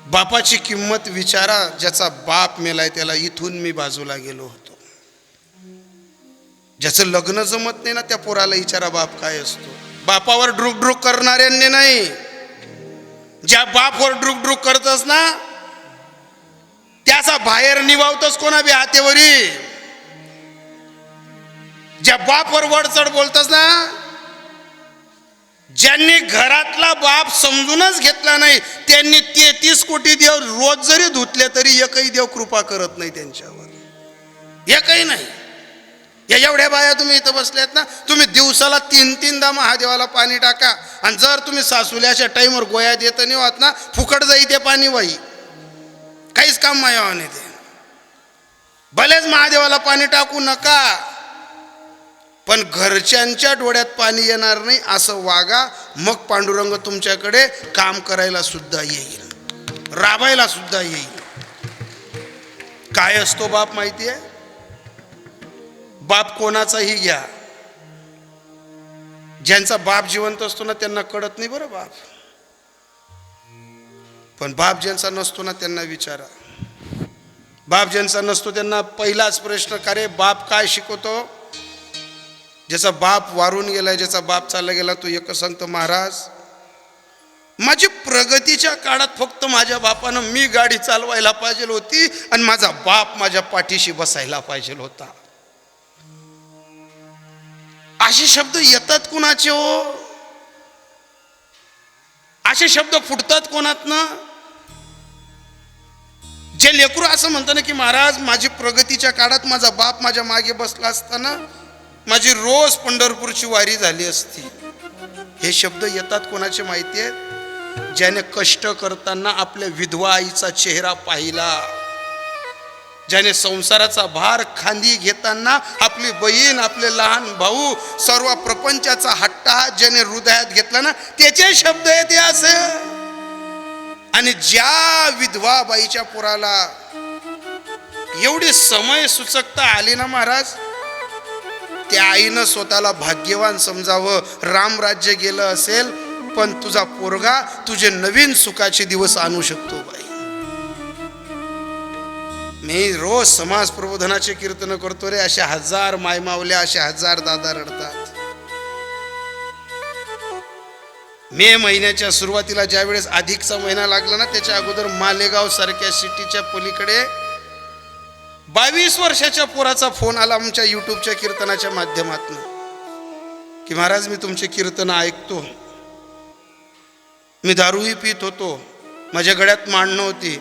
बापाची किंमत विचारा. ज्याचा बाप मेलाय त्याला इथून मी बाजूला गेलो होतो. ज्याचं लग्न जमत नाही ना त्या पोराला विचारा बाप काय असतो. बापावर ड्रुक करणाऱ्यांनी नाही, ज्या बापवर ड्रुक करतस ना त्याचा बाहेर निभावतोस कोणा बी हातेवरी. ज्या बापवर वडचढ बोलतस ना, ज्यांनी घरातला बाप समजूनच घेतला नाही त्यांनी 33 कोटी देव रोज जरी धुतले तरी एकही देव कृपा करत नाही त्यांच्यावर, एकही नाही. या एवढ्या बाया तुम्ही इथं बसल्यात ना, तुम्ही दिवसाला 3-3दा महादेवाला पाणी टाका आणि जर तुम्ही सासूल्याच्या टाईमवर गोया देत नाही होत ना, फुकट जाई ते पाणी वाई, काहीच काम मायावा नाही ते. भलेच महादेवाला पाणी टाकू नका, पण घरच्यांच्या डोळ्यात पाणी येणार नाही असं वागा. मग पांडुरंग तुमच्याकडे काम करायला सुद्धा येईल, राबायला सुद्धा येईल. काय असतो बाप माहिती आहे? बाप कोणाचाही घ्या, ज्यांचा बाप जिवंत असतो ना त्यांना कळत नाही बरं बाप. पण बाप ज्यांचा नसतो ना त्यांना विचारा. बाप ज्यांचा नसतो त्यांना पहिलाच प्रश्न, का रे बाप काय शिकवतो? ज्याचा बाप वारून गेलाय, ज्याचा बाप चालला गेला, तो एकच सांगतो, महाराज माझी प्रगतीच्या काळात फक्त माझ्या बापानं मी गाडी चालवायला पाहिजे होती आणि माझा बाप माझ्या पाठीशी बसायला पाहिजे होता. असे शब्द येतात कोणाचे हो? असे शब्द फुटतात कोणातनं? जे लेकरू असं म्हणतं ना की महाराज माझी प्रगतीच्या काळात माझा बाप माझ्या मागे बसला असताना माझी रोज पंढरपूरची वारी झाली असती. हे शब्द येतात कोणाचे माहिती आहेत? ज्याने कष्ट करताना आपल्या विधवा आईचा चेहरा पाहिला, ज्याने संसाराचा भार खांदी घेताना आपली बहीण, आपले लहान भाऊ, सर्व प्रपंचाचा हट्टा ज्याने हृदयात घेतला ना, त्याचे शब्द आहेत हे असे. आणि ज्या विधवा बाईच्या पोराला एवढी समय सुचकता आली ना महाराज, त्या आईनं स्वतःला भाग्यवान समजावं. रामराज्य गेलं असेल पण तुझा पोरगा तुझे नवीन सुखाचे दिवस आणू शकतो बाई. मी रोज समाज प्रबोधनाचे कीर्तन करतो रे. अशा 1000 मायमावल्या, अशा 1000 दादा रडतात. मे महिन्याच्या सुरुवातीला ज्या वेळेस अधिकचा महिना लागला ना, त्याच्या अगोदर मालेगाव सारख्या सिटीच्या पलीकडे 22 वर्षाच्या पोराचा फोन आला आमच्या युट्यूबच्या कीर्तनाच्या माध्यमातून की महाराज मी तुमचे कीर्तन ऐकतो, मी दारूही पित होतो, माझ्या गळ्यात माळ नव्हती,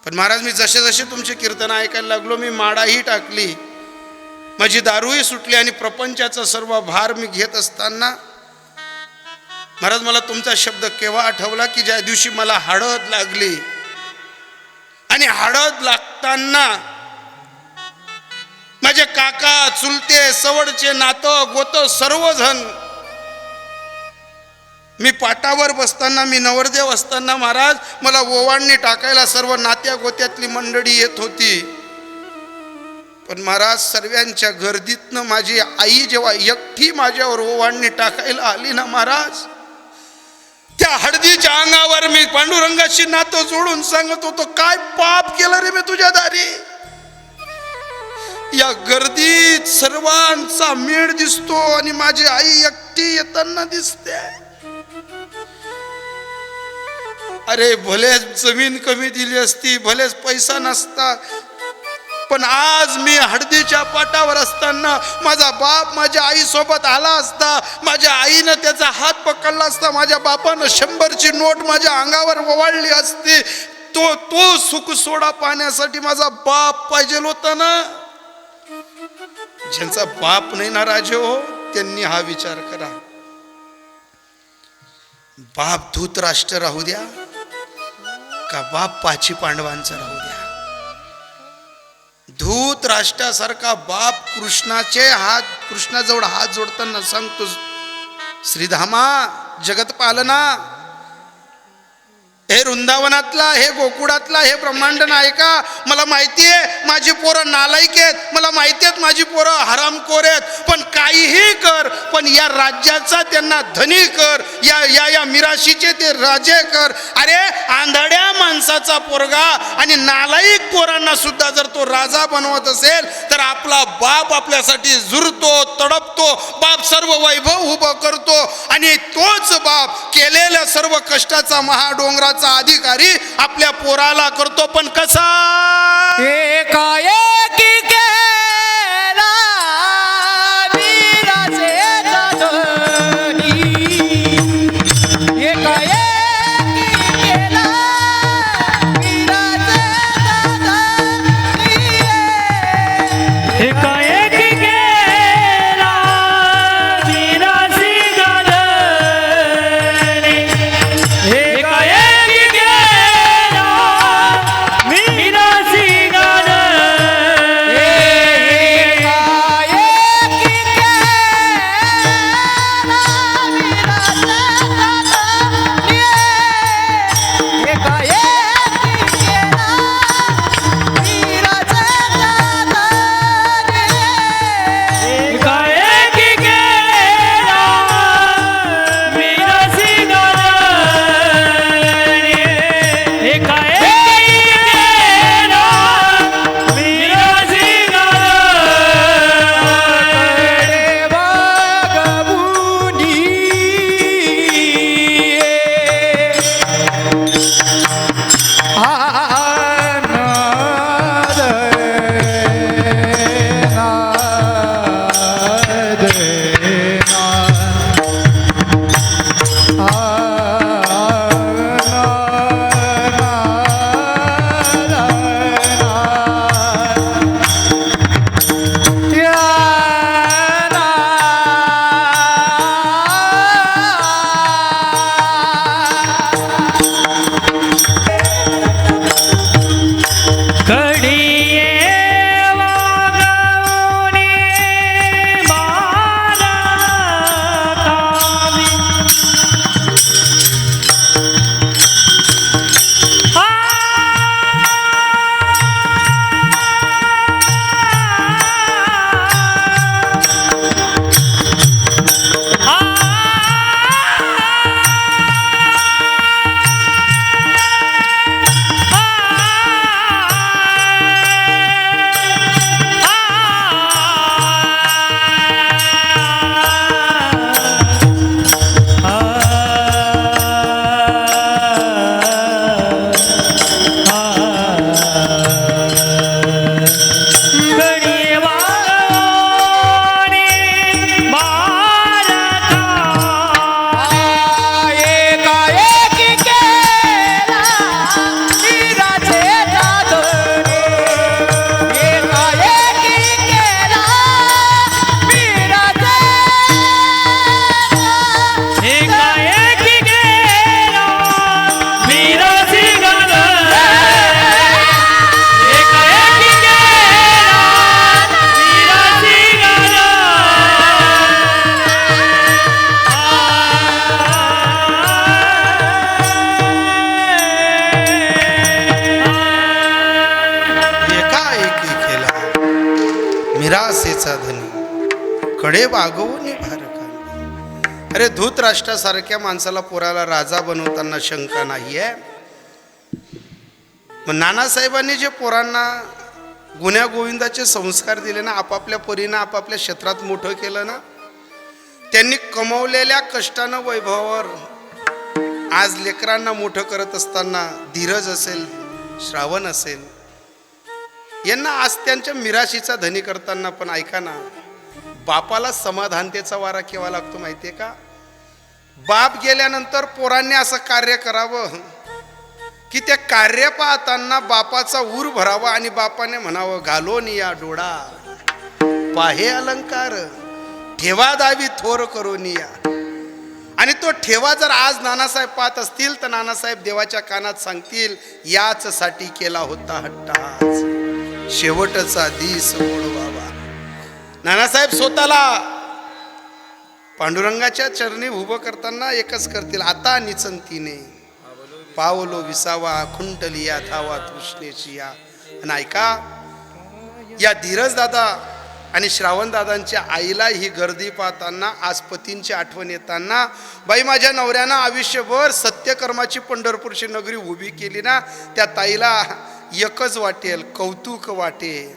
पण महाराज मी जसे जसे तुमचे कीर्तन ऐकायला लागलो मी माळाही टाकली, माझी दारूही सुटली आणि प्रपंचाचा सर्व भार मी घेत असताना महाराज मला तुमचा शब्द केव्हा आठवला की ज्या दिवशी मला हळद लागली आणि हळद लागताना माझे काका, चुलते, सवडचे नातं गोत सर्वजण, मी पाटावर बसताना, मी नवरदेव असताना महाराज मला ओवाळणी टाकायला सर्व नात्या गोत्यातली मंडळी येत होती. पण महाराज सर्वांच्या गर्दीतनं माझी आई जेव्हा एकटी माझ्यावर ओवाळणी टाकायला आली ना महाराज, त्या हळदीच्या अंगावर मी पांडुरंगाशी नातं जोडून सांगत होतो, काय पाप केलं रे मी तुझ्या दारी. या गर्दीत सर्वांचा मेळ दिसतो आणि माझी आई एकटी येताना दिसते. अरे भलेच जमीन कमी दिली असती, भलेच पैसा नसता, पण आज मी हळदीच्या पाटावर असताना माझा बाप माझ्या आई सोबत आला असता, माझ्या आईनं त्याचा हात पकडला असता, माझ्या बापानं 100ची नोट माझ्या अंगावर ओवाळली असती, तो सुख सोडा पाण्यासाठी माझा बाप पाहिजे होता ना. ज्यांचा बाप नाही ना राजे हो, त्यांनी हा विचार करा. बाप धूतराष्ट्र राहू द्या का बाप 5 पांडवांचा राहू द्या, धूतराष्ट्रासारखा बाप कृष्णाजवळ हात जोडताना सांगतो, श्रीधामा जगत पालना, हे वृंदावनातला, हे गोकुळातला, हे ब्रह्मांड नायका, मला माहिती आहे माझी पोरं नालायक आहेत, मला माहिती आहेत माझी पोरं हरामखोर आहेत, पण काहीही कर, पण या राज्याचा त्यांना धनी कर, या या या मिराशीचे ते राजे कर. अरे आंधळ्या माणसाचा पोरगा आणि नालायक पोरांना सुद्धा जर तो राजा बनवत असेल तर आपला बाप आपल्यासाठी झुरतो, तडपतो, बाप सर्व वैभव उभं करतो आणि तोच बाप केलेल्या सर्व कष्टाचा महाडोंगराचा अधिकारी आपल्या पोराला करतो. पण कसा? एकाएकी केला वीराचे धनी, एकाएकी केला वीराचे धनी, एकाएकी केला वीराचे धनी, एकाएकी केला वीराचे मिरासेचा धनी कडे वागवून भार खांदी. अरे धूतराष्ट्रासारख्या माणसाला पोराला राजा बनवताना शंका नाही आहे. मग नानासाहेबांनी जे पोरांना गुण्या गोविंदाचे संस्कार दिले ना, आपापल्या परीनं आपापल्या क्षेत्रात मोठं केलं ना, त्यांनी कमवलेल्या कष्टानं वैभवावर आज लेकरांना मोठं करत असताना धीरज असेल, श्रावण असेल, यांना आज त्यांच्या मिराशीचा धनी करताना पण ऐका ना, बापाला समाधानतेचा वारा केव्हा लागतो माहितीये का? बाप गेल्यानंतर पोरांनी असं कार्य करावं की त्या कार्य पाहताना बापाचा ऊर भरावा आणि बापाने म्हणावं, घालोन या डोळा पाहे अलंकार, ठेवा दावी थोर करून या. आणि तो ठेवा जर आज नानासाहेब पाहत असतील तर नानासाहेब देवाच्या कानात सांगतील, याच साठी केला होता हट्टाच, शेवटचा दिस ओढवावा. नानासाहेब स्वतःला पांडुरंगाच्या चरणी उभं करताना एकच करतील, आता निचंतीने पावलो विसावा खुंटली या धावा तृष्णेची या. आणि ऐका, या धीरज दादा आणि श्रावण दादांच्या आईला ही गर्दी पाहताना, आज पतींची आठवण येताना, बाई माझ्या नवऱ्यानं आयुष्यभर सत्यकर्माची पंढरपूरची नगरी उभी केली ना, त्या ताईला एकच वाटेल, कौतुक वाटेल.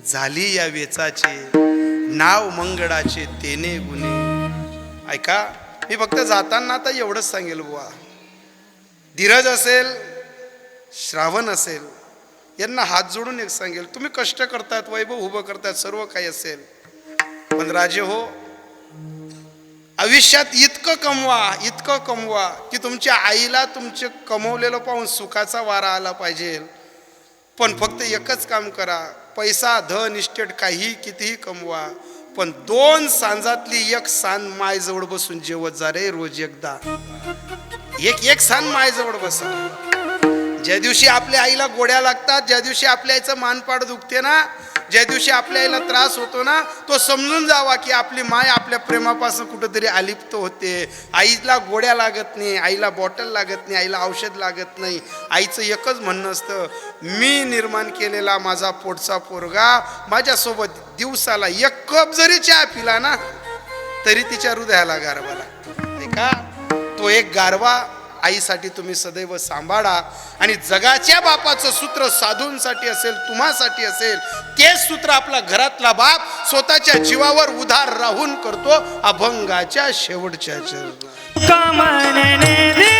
झाली या वेचाचे नाव मंगळाचे तेने गुणे. ऐका, मी फक्त जाताना आता एवढंच सांगेल बुवा, धीरज असेल, श्रावण असेल, यांना हात जोडून एक सांगेल, तुम्ही कष्ट करतात, वैभव उभं करतात, सर्व काही असेल, पण राजे हो, आयुष्यात इतकं कमवा की तुमच्या आईला तुमचे कमवलेलं पाहून सुखाचा वारा आला पाहिजे. पण फक्त एकच काम करा, पैसा धन इस्टेट काही कितीही कमवा, पण 2 सांजातली एक सांज मायजवळ बसून जेवत जा रे रोज एकदा. एक सांज मायजवळ बसा. ज्या दिवशी आपल्या आईला गोड्या लागतात, ज्या दिवशी आपल्या आईचं मानपाड दुखते ना, ज्या दिवशी आपल्या आईला त्रास होतो ना, तो समजून जावा की आपली माय आपल्या प्रेमापासून कुठंतरी अलिप्त होते. आईला गोड्या लागत नाही, आईला बॉटल लागत नाही, आईला औषध लागत नाही. आईचं एकच म्हणणं असतं, मी निर्माण केलेला माझा पोटचा पोरगा माझ्यासोबत दिवसाला 1 कप जरी चहा पिला ना, तरी तिच्या हृदयाला गारवा लागतो. नाही का? तो एक गारवा आईसाठी तुम्ही सदैव सांभाळा. आणि जगाच्या बापाचं सूत्र साधूंसाठी असेल, तुम्हासाठी असेल, तेच सूत्र आपला घरातला बाप स्वतःच्या जीवावर उधार राहून करतो अभंगाच्या शेवटच्या चरणात. कमनने